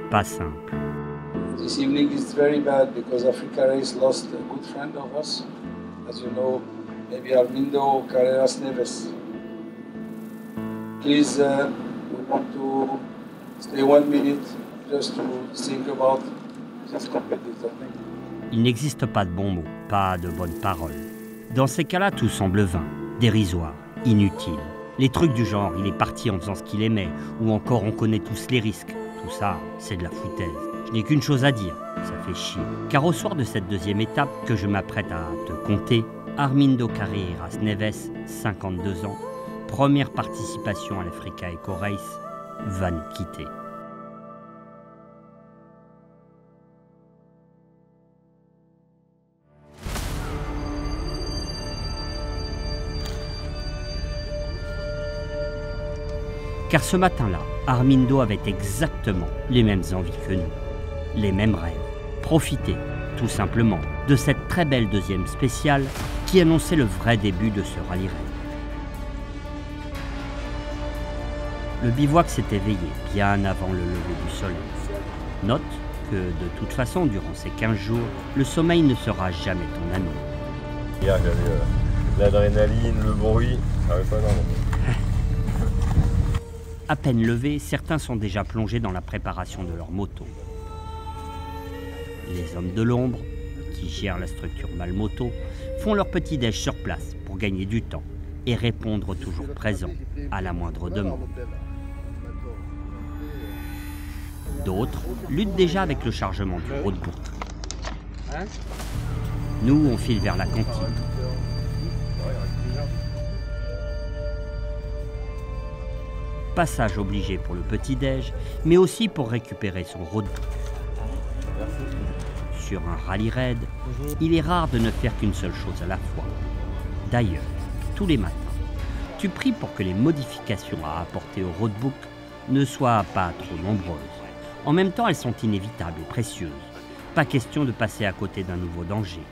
pas simple. This evening is very bad because Africa Race lost a good friend of us. As you know, maybe Armindo Carreras Neves. Please, we want to stay 1 minute just to think about this competitor. Il n'existe pas de bons mots, pas de bonnes paroles. Dans ces cas-là, tout semble vain, dérisoire, inutile. Les trucs du genre, il est parti en faisant ce qu'il aimait, ou encore on connaît tous les risques. Tout ça, c'est de la foutaise. Je n'ai qu'une chose à dire, ça fait chier. Car au soir de cette deuxième étape que je m'apprête à te conter, Armindo Carreras Neves, 52 ans, première participation à l'Africa Eco Race, va nous quitter. Car ce matin-là, Armindo avait exactement les mêmes envies que nous, les mêmes rêves. Profiter, tout simplement, de cette très belle deuxième spéciale qui annonçait le vrai début de ce rallye raid. Le bivouac s'est éveillé bien avant le lever du soleil. Note que, de toute façon, durant ces 15 jours, le sommeil ne sera jamais ton ami. Hier, j'avais l'adrénaline, le bruit, ça n'avait pas non. À peine levés, certains sont déjà plongés dans la préparation de leur moto. Les hommes de l'ombre, qui gèrent la structure Malmoto, font leur petit déj sur place pour gagner du temps et répondre toujours présent à la moindre demande. D'autres luttent déjà avec le chargement du roadbook. Nous, on file vers la cantine. Passage obligé pour le petit-déj, mais aussi pour récupérer son roadbook. Sur un rallye raid, il est rare de ne faire qu'une seule chose à la fois. D'ailleurs, tous les matins, tu pries pour que les modifications à apporter au roadbook ne soient pas trop nombreuses. En même temps, elles sont inévitables et précieuses. Pas question de passer à côté d'un nouveau danger.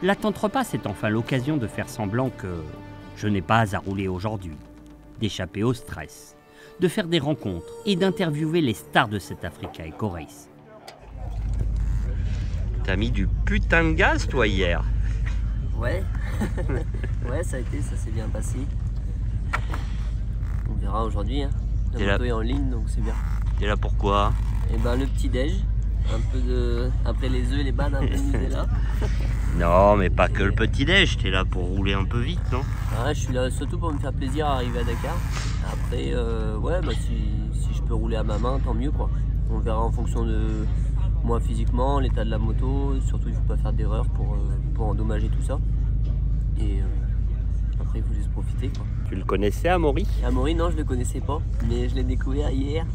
L'attente repas, c'est enfin l'occasion de faire semblant que je n'ai pas à rouler aujourd'hui, d'échapper au stress, de faire des rencontres et d'interviewer les stars de cette Africa Eco Race. T'as mis du putain de gaz, toi, hier? Ouais, ouais, ça s'est bien passé. On verra aujourd'hui, hein. La moto est en ligne, donc c'est bien. T'es là pourquoi? Et ben le petit-déj, un peu de... après les œufs et les bades, un peu de Nutella. Non, mais pas que le petit-déj, t'es là pour rouler un peu vite, non? Ouais, je suis là surtout pour me faire plaisir à arriver à Dakar. Après, ouais, bah, si je peux rouler à ma main, tant mieux, quoi. On verra en fonction de moi physiquement, l'état de la moto. Surtout, il ne faut pas faire d'erreur pour endommager tout ça. Et après, il faut juste profiter, quoi. Tu le connaissais, Amaury? Amaury, non, je le connaissais pas, mais je l'ai découvert hier.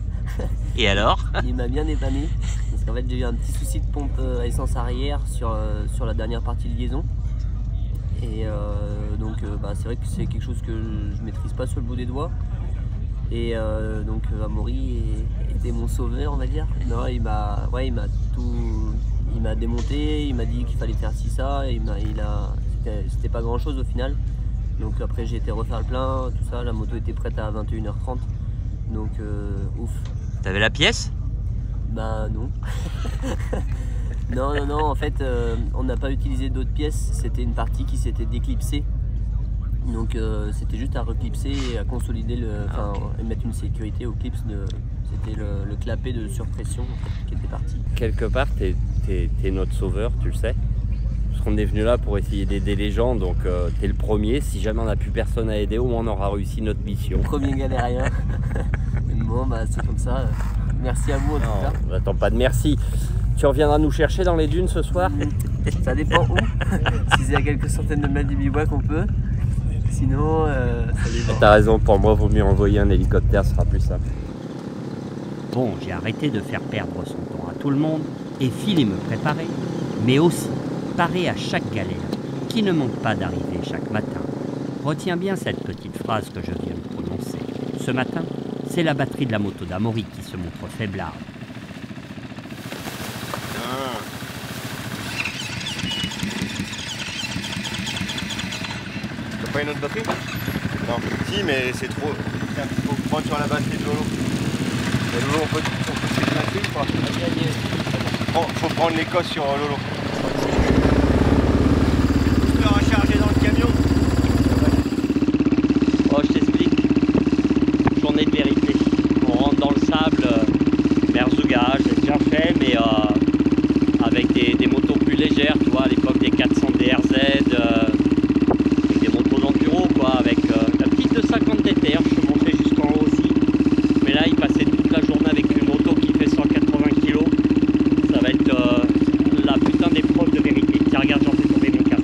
Et alors? Il m'a bien dépanné. Parce qu'en fait, j'ai eu un petit souci de pompe à essence arrière sur la dernière partie de liaison. Et donc bah, c'est vrai que c'est quelque chose que je maîtrise pas sur le bout des doigts. Et donc Amaury était mon sauveur, on va dire. Non, il m'a démonté, il m'a dit qu'il fallait faire ci ça, et c'était pas grand chose au final. Donc après j'ai été refaire le plein, tout ça, la moto était prête à 21h30. Donc ouf. T'avais la pièce? Bah non. non, en fait on n'a pas utilisé d'autres pièces, c'était une partie qui s'était déclipsée. Donc c'était juste à reclipser et à consolider, et mettre une sécurité au clips. C'était le clapet de surpression en fait, qui était parti. Quelque part, t'es notre sauveur, tu le sais. Parce qu'on est venu là pour essayer d'aider les gens, donc t'es le premier. Si jamais on n'a plus personne à aider, au moins on aura réussi notre mission. Premier galérien. Bon, bah c'est comme ça. Merci à vous en tout cas. J'attends pas de merci. Tu reviendras nous chercher dans les dunes ce soir? Ça dépend où. Si c'est à quelques centaines de mètres du bivouac, on peut. Sinon, ça dépend. T'as raison, pour moi, vaut mieux envoyer un hélicoptère, ce sera plus simple. Bon, j'ai arrêté de faire perdre son temps à tout le monde et filer me préparer, mais aussi parer à chaque galère qui ne manque pas d'arriver chaque matin. Retiens bien cette petite phrase que je viens de prononcer. Ce matin, c'est la batterie de la moto d'Amaury qui se montre faiblarde. T'as pas une autre batterie? Non. Si, mais c'est trop. Il faut prendre sur la batterie de l'eau. Et Lolo, on peut se déplacer ou pas? Faut prendre l'Écosse sur Lolo. Je peux recharger dans le camion. Oh, je t'explique. Journée de vérité. On rentre dans le sable, Merzouga, j'ai déjà fait, mais avec des motos plus légères, tu vois, à l'époque des 400 DRZ, avec des motos d'enduro, quoi, avec la petite de 50 TTR, je suis monté jusqu'en haut aussi. Mais là, il passait toute la journée avec une moto qui fait 180 kg. Ça va être la putain d'épreuve de vérité. Tiens, regarde, j'en fais tomber mon casque.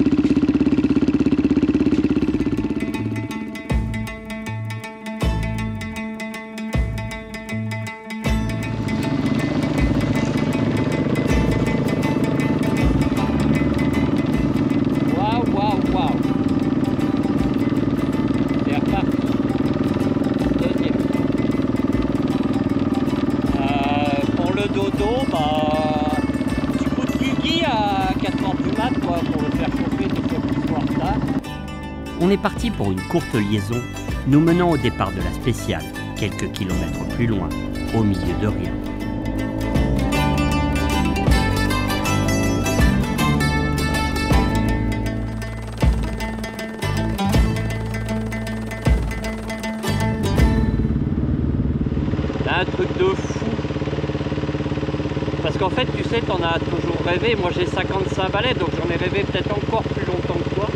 Waouh. C'est reparti. Deuxième. Pour le dodo, petit coup de Guigui à 4h du mat, quoi, pour le faire chauffer de ce soir là. On est parti pour une courte liaison, nous menant au départ de la spéciale, quelques kilomètres plus loin, au milieu de rien. Un truc de fou, parce qu'en fait tu sais, t'en as toujours rêvé. Moi j'ai 55 balais, donc j'en ai rêvé peut-être encore plus longtemps que toi,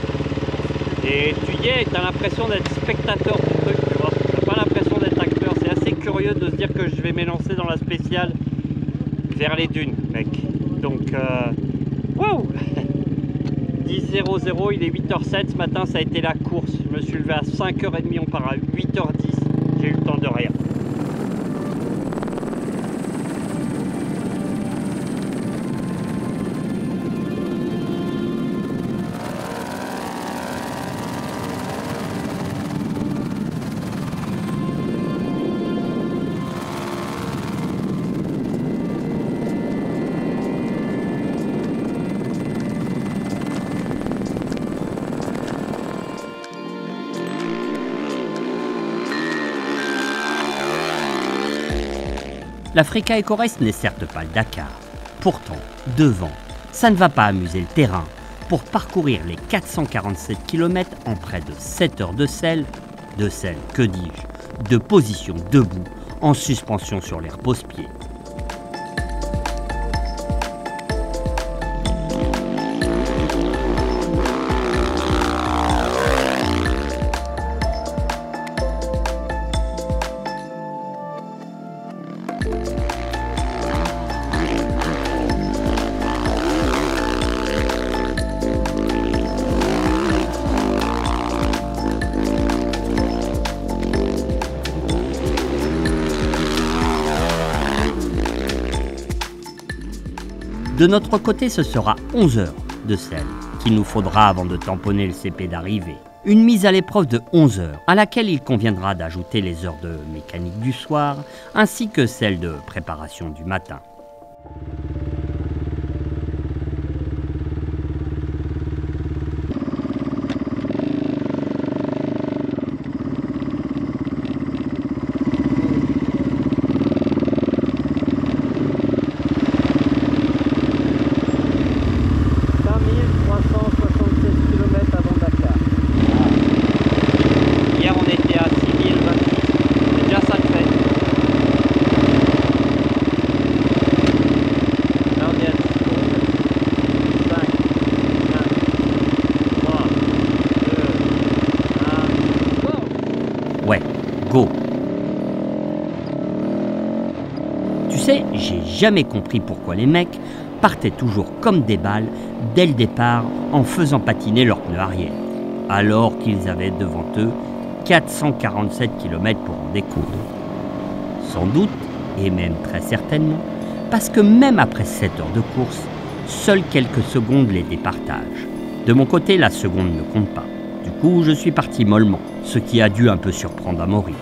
et tu y es, t'as l'impression d'être spectateur du truc, tu vois, t'as pas l'impression d'être acteur. C'est assez curieux de se dire que je vais m'élancer dans la spéciale vers les dunes, mec. Donc wow. 10:00, il est 8h07 ce matin, ça a été la course. Je me suis levé à 5h30, on part à 8h10, j'ai eu le temps de rien. L'Africa Eco Race n'est certes pas le Dakar. Pourtant, devant, ça ne va pas amuser le terrain pour parcourir les 447 km en près de 7 heures de selle, que dis-je, de position debout, en suspension sur les repose-pieds. De notre côté, ce sera 11 heures de selle qu'il nous faudra avant de tamponner le CP d'arrivée. Une mise à l'épreuve de 11 heures, à laquelle il conviendra d'ajouter les heures de mécanique du soir, ainsi que celles de préparation du matin. Go. Tu sais, j'ai jamais compris pourquoi les mecs partaient toujours comme des balles dès le départ en faisant patiner leurs pneus arrière, alors qu'ils avaient devant eux 447 km pour en découdre. Sans doute, et même très certainement, parce que même après 7 heures de course, seules quelques secondes les départagent. De mon côté, la seconde ne compte pas. Du coup, je suis parti mollement, ce qui a dû un peu surprendre Amaury.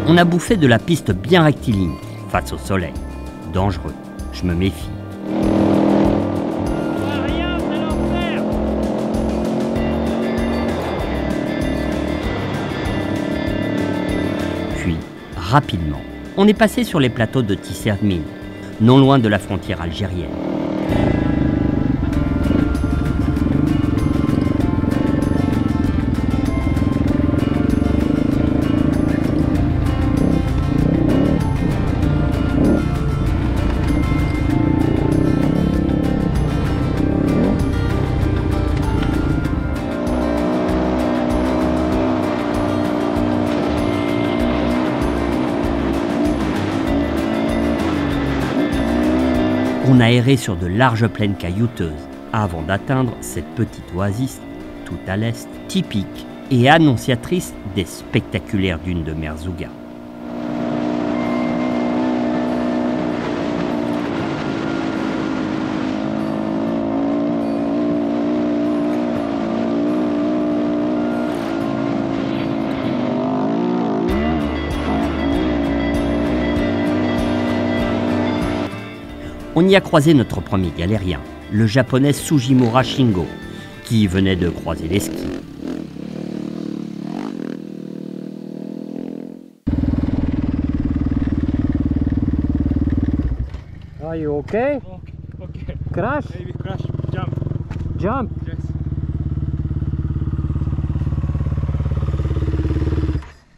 On a bouffé de la piste bien rectiligne, face au soleil. Dangereux, je me méfie. rapidement, on est passé sur les plateaux de Tissermine, non loin de la frontière algérienne. On a erré sur de larges plaines caillouteuses avant d'atteindre cette petite oasis, tout à l'est, typique et annonciatrice des spectaculaires dunes de Merzouga. On y a croisé notre premier galérien, le japonais Sugimura Shingo, qui venait de croiser les skis. Are you okay? Okay. Crash? Maybe crash, jump. Jump? Yes.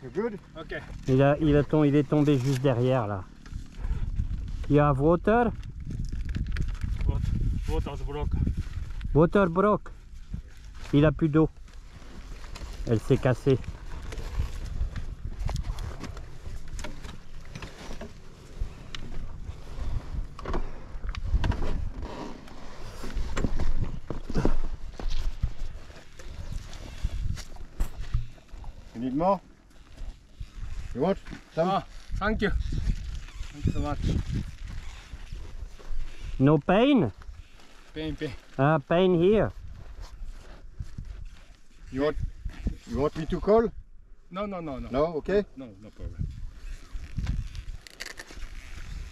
You good? Okay. Il est tombé juste derrière là. You have water? Water's broke. Water broke. Il a plus d'eau. Elle s'est cassée. You need more? You want some? Ah, thank you. Thank you so much. No pain? Pain. Pain here. You want me to call? No. No, okay? No problem.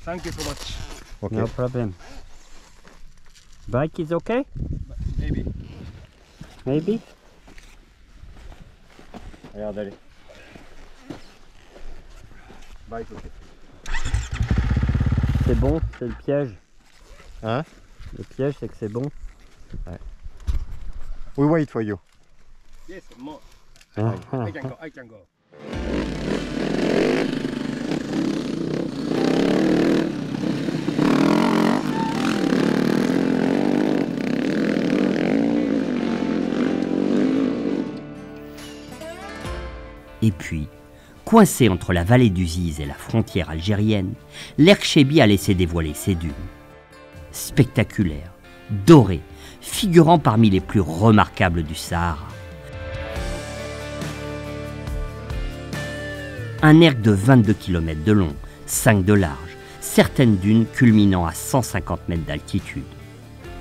Thank you so much. Okay. No problem. Bike is okay? Maybe. Maybe? Regarde, allez. Bike, ok. C'est bon, c'est le piège. Hein? Le piège, c'est que c'est bon. We wait for you. Yes, more. Ah, I can go. Et puis, coincé entre la vallée du Ziz et la frontière algérienne, l'Erkchebi a laissé dévoiler ses dunes. Spectaculaires, dorées, figurant parmi les plus remarquables du Sahara. Un erg de 22 km de long, 5 de large, certaines dunes culminant à 150 mètres d'altitude.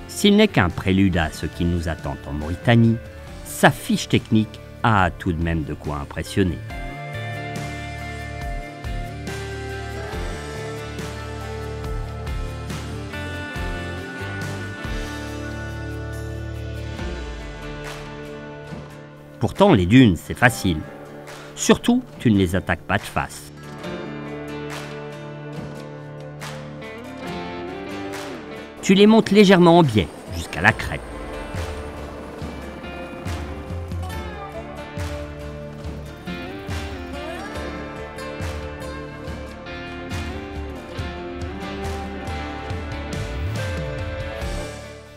S'il n'est qu'un prélude à ce qui nous attend en Mauritanie, sa fiche technique a tout de même de quoi impressionner. Pourtant, les dunes, c'est facile. Surtout, tu ne les attaques pas de face. Tu les montes légèrement en biais, jusqu'à la crête.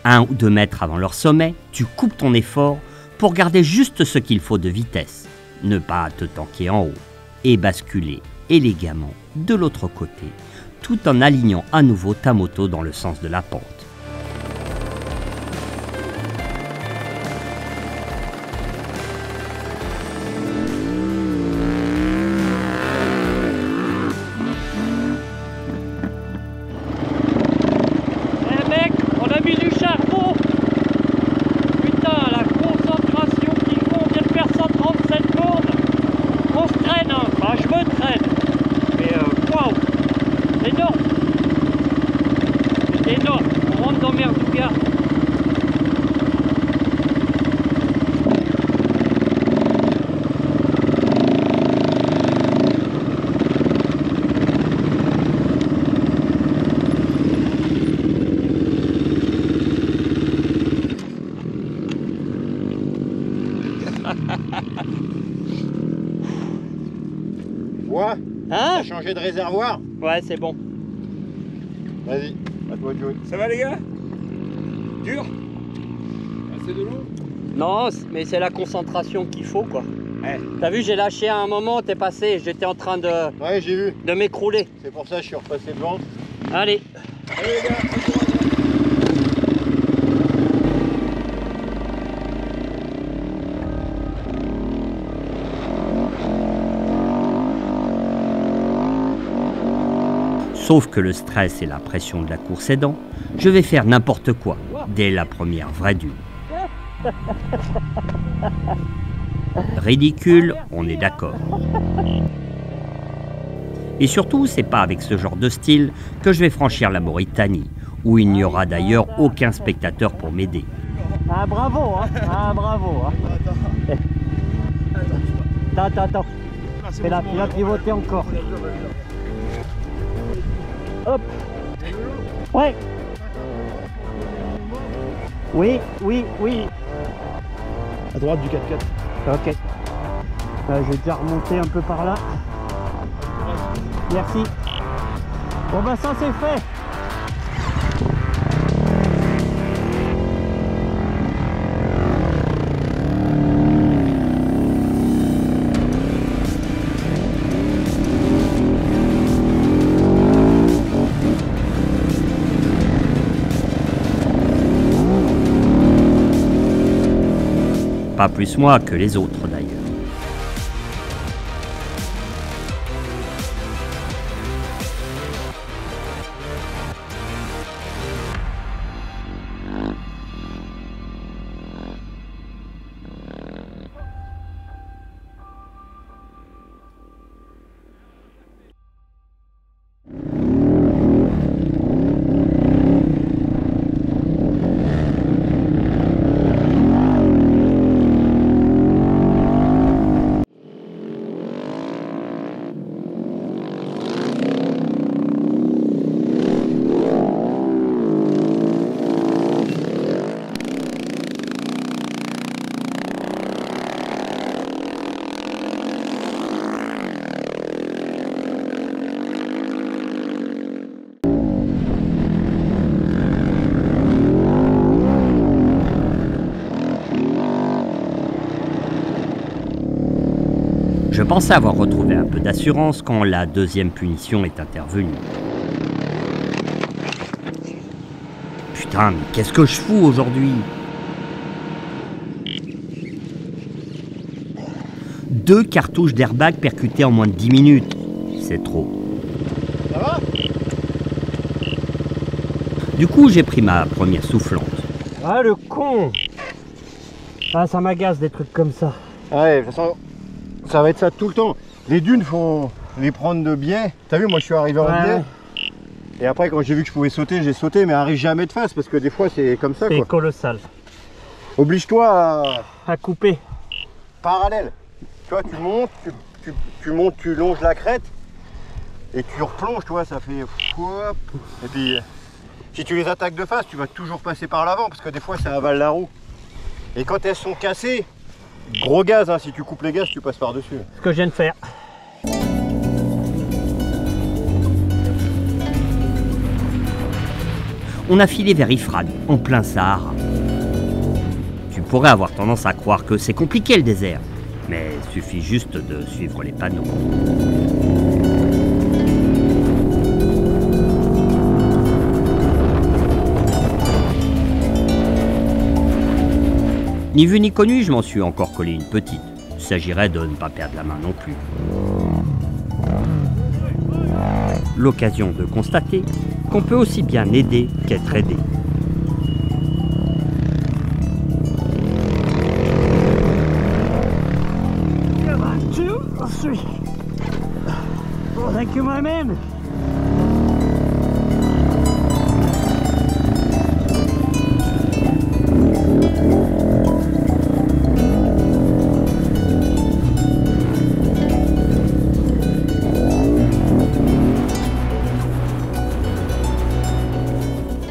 Un ou 2 mètres avant leur sommet, tu coupes ton effort pour garder juste ce qu'il faut de vitesse, ne pas te tanker en haut, et basculer élégamment de l'autre côté, tout en alignant à nouveau ta moto dans le sens de la pente. Eh mec, on a mis du charbon. Putain, la concentration qu'il faut, on vient de faire 137 bornes. On se traîne, hein. Enfin, je me traîne. Mais waouh, c'est énorme. C'est énorme. Ouais. Hein? T'as changé de réservoir? Ouais, c'est bon. Vas-y, à toi de jouer. Ça va les gars? Dur? Assez de l'eau? Non, mais c'est la concentration qu'il faut, quoi. Ouais. T'as vu, j'ai lâché à un moment, t'es passé, j'étais en train Ouais, j'ai vu. de m'écrouler. C'est pour ça que je suis repassé devant. Allez. Allez les gars, bon courage. Sauf que le stress et la pression de la course aidant, je vais faire n'importe quoi dès la première vraie dune. Ridicule, on est d'accord. Et surtout, c'est pas avec ce genre de style que je vais franchir la Mauritanie, où il n'y aura d'ailleurs aucun spectateur pour m'aider. Ah bravo, hein. Ah bravo. Hein. Attends. Il a pivoté encore. Hop. Ouais. Oui. À droite du 4x4. Ok. Je vais déjà remonter un peu par là. Merci. Bon bah ça c'est fait. Pas plus moi que les autres d'ailleurs. Je pensais avoir retrouvé un peu d'assurance quand la deuxième punition est intervenue. Putain, mais qu'est-ce que je fous aujourd'hui? 2 cartouches d'airbag percutées en moins de 10 minutes. C'est trop. Ça va? Du coup, j'ai pris ma première soufflante. Ah le con. Ah ça m'agace des trucs comme ça. Ouais, de toute façon, ça va être ça tout le temps. Les dunes, faut les prendre de biais. T'as vu, moi je suis arrivé en biais. Et après, quand j'ai vu que je pouvais sauter, j'ai sauté, mais arrive jamais de face parce que des fois c'est comme ça. C'est Quoi. colossal. Oblige-toi À couper. parallèle. Tu vois, tu montes, tu montes, tu longes la crête et tu replonges, tu vois, ça fait. Hop. Et puis, si tu les attaques de face, tu vas toujours passer par l'avant parce que des fois ça avale la roue. Et quand elles sont cassées, gros gaz, hein, si tu coupes les gaz, tu passes par-dessus. Ce que je viens de faire. On a filé vers Ifrane, en plein Sahara. Tu pourrais avoir tendance à croire que c'est compliqué le désert, mais il suffit juste de suivre les panneaux. Ni vu ni connu, je m'en suis encore collé une petite. Il s'agirait de ne pas perdre la main non plus. L'occasion de constater qu'on peut aussi bien aider qu'être aidé. Thank you my man.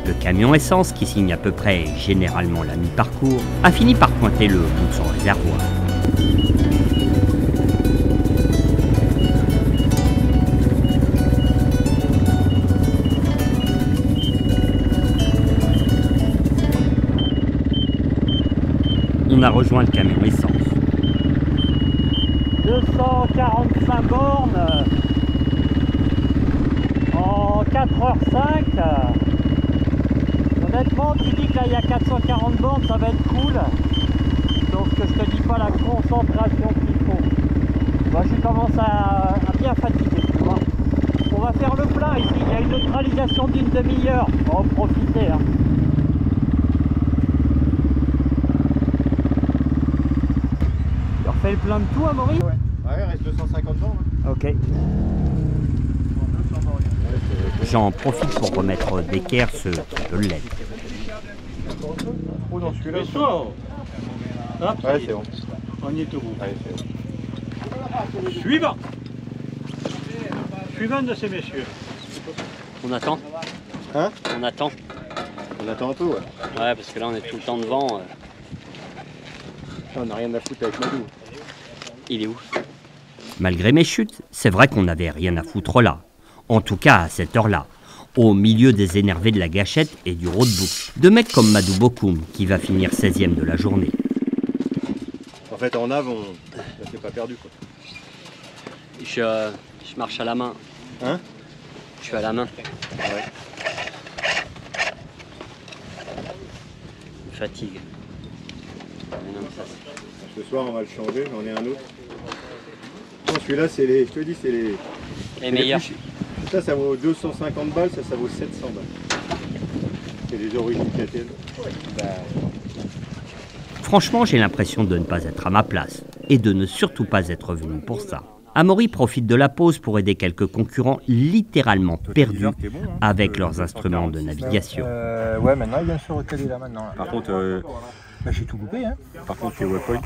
Le camion essence, qui signe à peu près généralement la mi-parcours, a fini par pointer le bout de son réservoir. On a rejoint le camion essence. 245 bornes en 4h05. Honnêtement, tu dis que là il y a 440 bornes, ça va être cool. Sauf que je te dis pas la concentration qu'il faut. Moi je commence à bien fatiguer, tu vois. On va faire le plein ici, il y a une neutralisation d'une demi-heure. On va en profiter. Hein. Tu refais le plein de tout, Amaury? Ouais, il reste 250 bornes. Hein. Ok. J'en profite pour remettre d'équerre ceux qui veulent l'aide. Oh, dans celui-là. Mais soit, hop, Ouais, c'est bon. on y est au bout. Allez, c'est bon. Suivant. Suivant de ces messieurs. On attend? Hein? On attend? On attend un peu, ouais. Ouais, parce que là on est tout le temps devant. On n'a rien à foutre avec Madou. Il est où? Malgré mes chutes, c'est vrai qu'on n'avait rien à foutre là. En tout cas à cette heure-là. Au milieu des énervés de la gâchette et du roadbook. De mecs comme Madou Bokoum qui va finir 16e de la journée. En fait, en nav, on s'est pas perdu, quoi. Je marche à la main. Hein? Je suis à la main. Ouais. Je fatigue. Mais non, ça, Ce soir, on va le changer, j'en ai un autre. Non, celui-là, c'est les. Je te dis, c'est les. les meilleurs. Ça vaut 250 balles, ça vaut 700 balles. C'est les origines KTM. Franchement, j'ai l'impression de ne pas être à ma place et de ne surtout pas être venu pour ça. Amaury profite de la pause pour aider quelques concurrents littéralement perdus avec leurs instruments de navigation. Ouais, maintenant il vient de se recaler là maintenant. Là. Par contre, Bah, j'ai tout coupé. Hein. par contre les waypoints,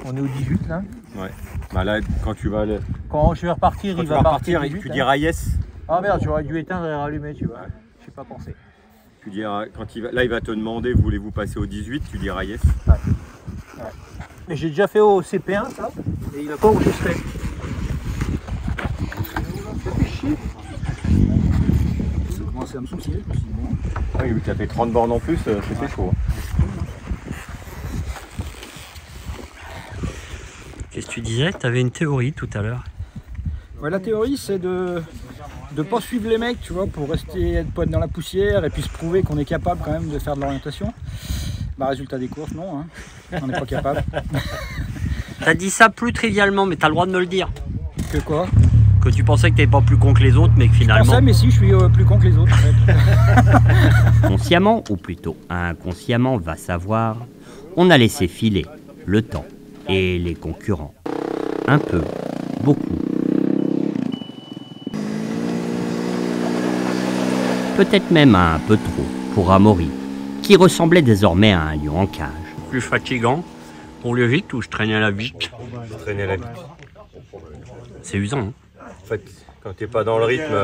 On est au 18 là. ouais. Bah là, quand tu vas aller, Quand je vais repartir, quand il tu va vas partir. repartir, 18, tu hein. diras yes. Ah merde, j'aurais dû éteindre et rallumer, tu vois. J'ai pas pensé. Tu diras, quand là il va te demander voulez-vous passer au 18, tu diras yes. Mais j'ai déjà fait au CP1 ça, et il a pas enregistré. Ça commençait à me soucier. Ah oui, tu as fait 30 bornes en plus, c'était chaud. Qu'est-ce que tu disais? Tu avais une théorie tout à l'heure. Ouais, la théorie c'est de pas suivre les mecs, tu vois, pour rester être poète dans la poussière et puis se prouver qu'on est capable quand même de faire de l'orientation. Bah résultat des courses, non, hein. On n'est pas capable. T'as dit ça plus trivialement, mais t'as le droit de me le dire. Que quoi? Que tu pensais que t'étais pas plus con que les autres, mais que Je finalement... pensais, mais si, je suis plus con que les autres en fait. Consciemment, ou plutôt inconsciemment, va savoir, on a laissé filer le temps et les concurrents. Un peu, beaucoup. Peut-être même un peu trop pour Amaury, qui ressemblait désormais à un lion en cage. Plus fatigant pour le vite ou je traînais à la vite? Je traînais la bite. C'est usant, hein? En fait, quand t'es pas dans le rythme,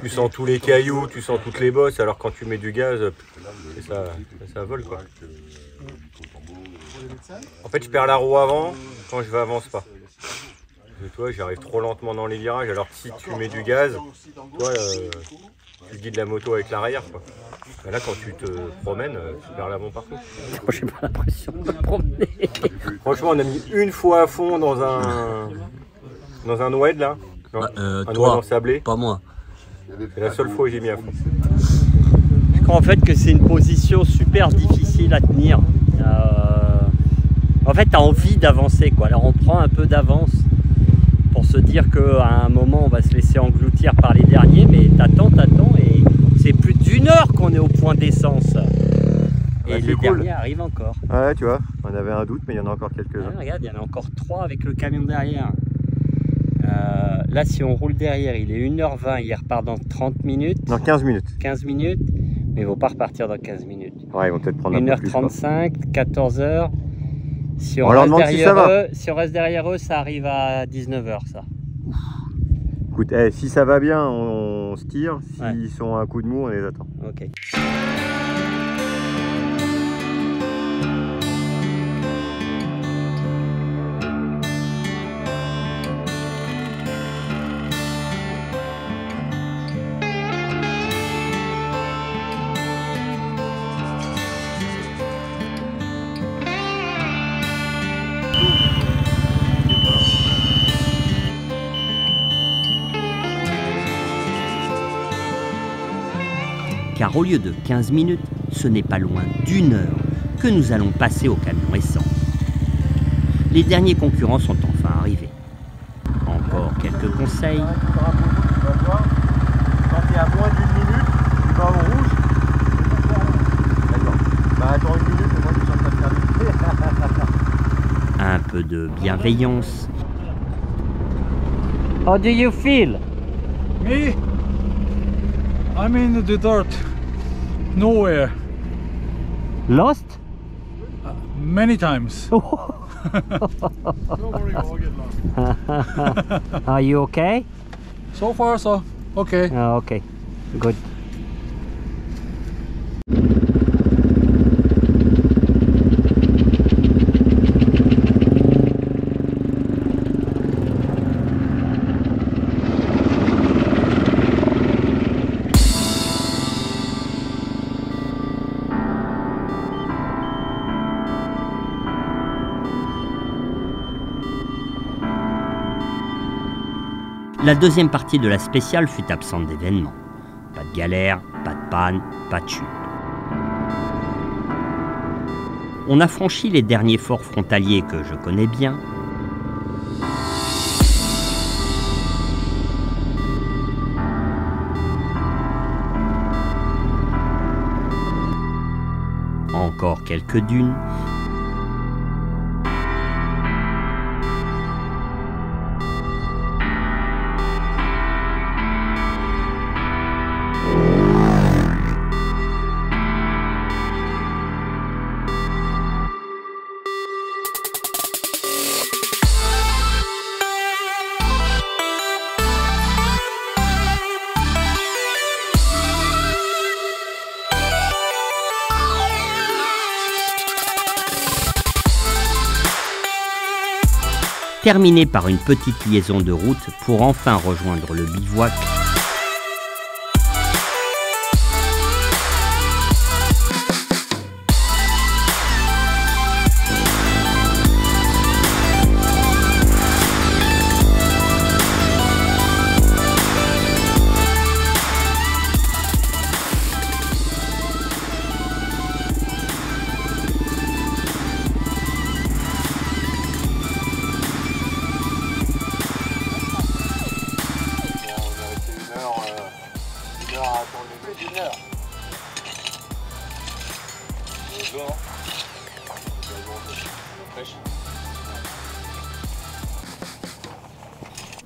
tu sens tous les cailloux, tu sens toutes les bosses, alors quand tu mets du gaz, ça vole quoi. En fait, je perds la roue avant, quand je avance pas. Et toi, j'arrive trop lentement dans les virages, alors que si tu mets du gaz, toi, tu guides la moto avec l'arrière quoi. Et là, quand tu te promènes, tu perds l'avant partout. Moi, j'ai pas l'impression de me promener. Franchement, on a mis une fois à fond dans un oued là, un oued ensablé. Pas moi. C'est la seule fois où j'ai mis à fond. Je crois en fait que c'est une position super difficile à tenir. En fait, tu as envie d'avancer, quoi. Alors on prend un peu d'avance pour se dire qu'à un moment on va se laisser engloutir par les derniers, mais t'attends et c'est plus d'1 heure qu'on est au point d'essence. Et Ouais, les cool. derniers arrivent encore. Ouais, tu vois, on avait un doute, mais il y en a encore quelques-uns. Ouais, regarde, il y en a encore 3 avec le camion derrière. Là, si on roule derrière, il est 1h20, il repart dans 30 minutes. Non, 15 minutes. 15 minutes, mais ils vont pas repartir dans 15 minutes. Ouais, ils vont peut-être prendre un peu plus. 1h35, 14h. Si on, On leur reste demande si ça va. si on reste derrière eux, ça arrive à 19h ça. Écoute, si ça va bien, on se tire. S'ils sont à un coup de mou, on les attend. Ok. car au lieu de 15 minutes, ce n'est pas loin d'1 heure que nous allons passer au camion essence. Les derniers concurrents sont enfin arrivés. Encore quelques conseils. Quand tu es à moins d'1 minute, tu vas au rouge. D'accord. Bah attends 1 minute, et moi je suis en train de terminer. Un peu de bienveillance. How do you feel? Me? I'm in the dirt. Nowhere. Lost? Many times. Don't worry, I'll get lost. Are you okay? So far, so okay. Okay, good. La deuxième partie de la spéciale fut absente d'événements. Pas de galère, pas de panne, pas de chute. On a franchi les derniers forts frontaliers que je connais bien. Encore quelques dunes. Terminé par une petite liaison de route pour enfin rejoindre le bivouac.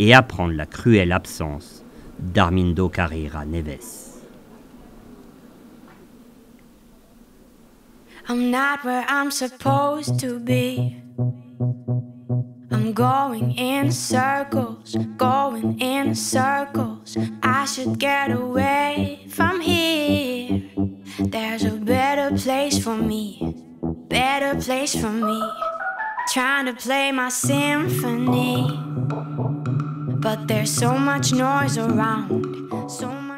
Et apprendre la cruelle absence d'Armindo Carrera Neves. I'm not where I'm supposed to be. I'm going in circles, going in circles. I should get away from here. There's a better place for me, better place for me. Trying to play my symphony, but there's so much noise around, so much